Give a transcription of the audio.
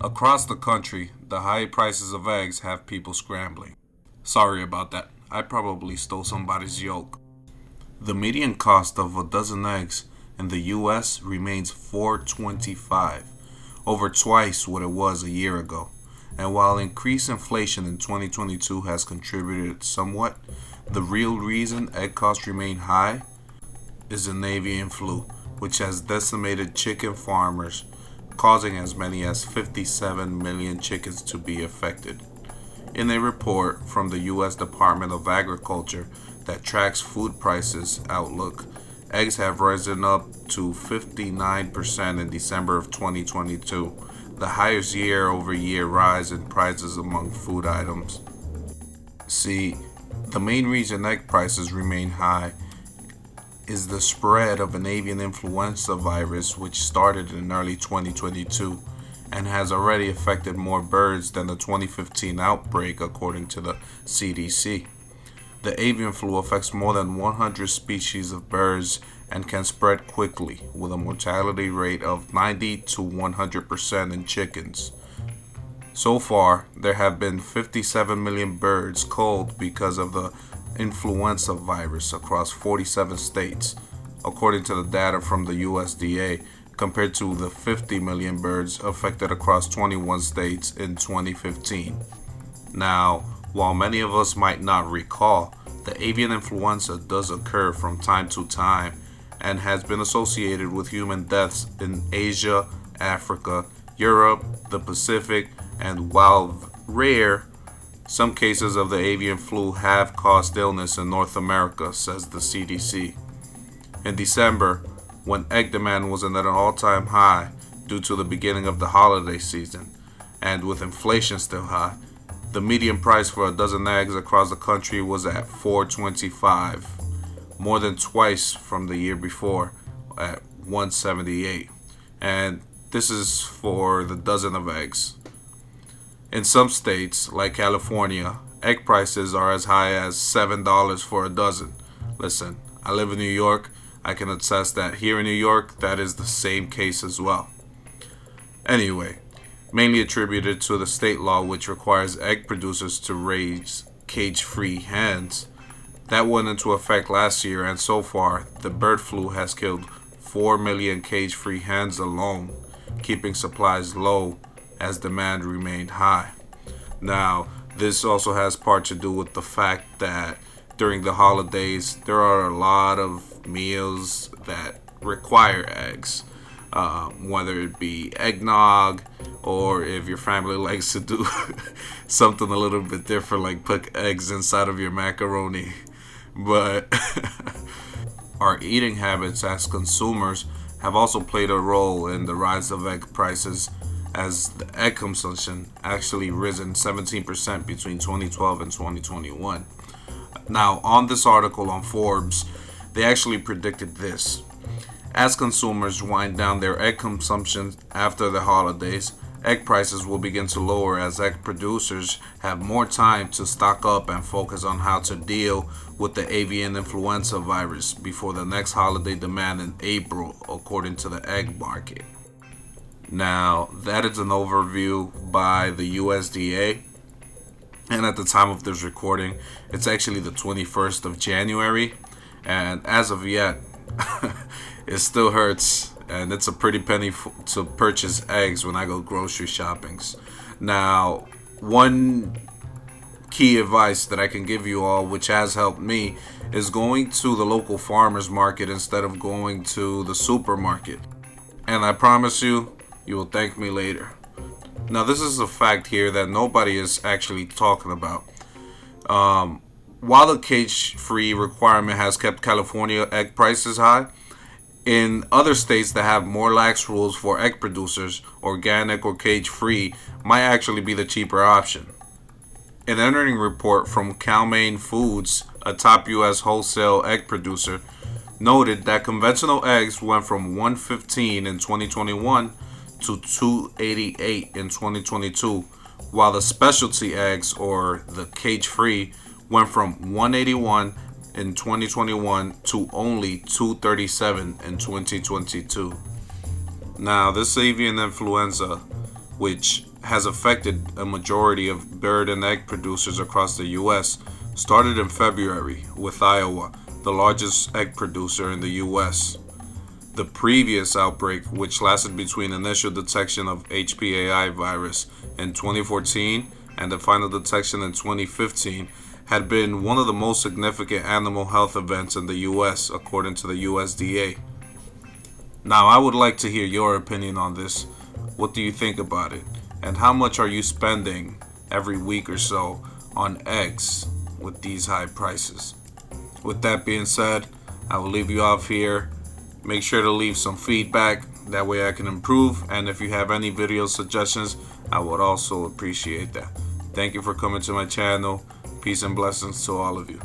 Across the country, the high prices of eggs have people scrambling. Sorry about that. I probably stole somebody's yolk. The median cost of a dozen eggs in the US remains $4.25, over twice what it was a year ago. And while increased inflation in 2022 has contributed somewhat, the real reason egg costs remain high is the avian flu, which has decimated chicken farmers, causing as many as 57 million chickens to be affected. In a report from the U.S. Department of Agriculture that tracks food prices outlook, eggs have risen up to 59% in December of 2022, the highest year over year rise in prices among food items. See, the main reason egg prices remain high is the spread of an avian influenza virus which started in early 2022 and has already affected more birds than the 2015 outbreak, according to the CDC. The avian flu affects more than 100 species of birds and can spread quickly, with a mortality rate of 90 to 100% in chickens. So far, there have been 57 million birds culled because of the influenza virus across 47 states, according to the data from the USDA, compared to the 50 million birds affected across 21 states in 2015. Now, while many of us might not recall, the avian influenza does occur from time to time and has been associated with human deaths in Asia, Africa, Europe, the Pacific, and while rare, some cases of the avian flu have caused illness in North America, says the CDC. In December, when egg demand was at an all-time high due to the beginning of the holiday season, and with inflation still high, the median price for a dozen eggs across the country was at $4.25, more than twice from the year before at $1.78. And this is for the dozen of eggs. In some states, like California, egg prices are as high as $7 for a dozen. Listen, I live in New York. I can attest that here in New York, that is the same case as well. Anyway, mainly attributed to the state law which requires egg producers to raise cage-free hens. That went into effect last year, and so far, the bird flu has killed 4 million cage-free hens alone, keeping supplies low as demand remained high. Now, this also has part to do with the fact that during the holidays, there are a lot of meals that require eggs, whether it be eggnog or if your family likes to do something a little bit different, like put eggs inside of your macaroni. But our eating habits as consumers have also played a role in the rise of egg prices, as the egg consumption actually risen 17% between 2012 and 2021. Now, on this article on Forbes, they actually predicted this. As consumers wind down their egg consumption after the holidays, egg prices will begin to lower as egg producers have more time to stock up and focus on how to deal with the avian influenza virus before the next holiday demand in April, according to the egg market. Now, that is an overview by the USDA. And at the time of this recording, it's actually the 21st of January. And as of yet, it still hurts. And it's a pretty penny to purchase eggs when I go grocery shopping. Now, one key advice that I can give you all, which has helped me, is going to the local farmer's market instead of going to the supermarket. And I promise you, you will thank me later. Now, this is a fact here that nobody is actually talking about. While the cage-free requirement has kept California egg prices high, in other states that have more lax rules for egg producers, organic or cage-free might actually be the cheaper option. An earnings report from Cal-Maine Foods, a top U.S. wholesale egg producer, noted that conventional eggs went from $1.15 in 2021 to $2.88 in 2022, while the specialty eggs, or the cage-free, went from $1.81 in 2021 to only $2.37 in 2022. Now, this avian influenza which has affected a majority of bird and egg producers across the US, started in February with Iowa, the largest egg producer in the US. The previous outbreak, which lasted between initial detection of HPAI virus in 2014 and the final detection in 2015, had been one of the most significant animal health events in the US, according to the USDA. Now, I would like to hear your opinion on this. What do you think about it? And how much are you spending every week or so on eggs with these high prices? With that being said, I will leave you off here. Make sure to leave some feedback, that way I can improve. And if you have any video suggestions, I would also appreciate that. Thank you for coming to my channel. Peace and blessings to all of you.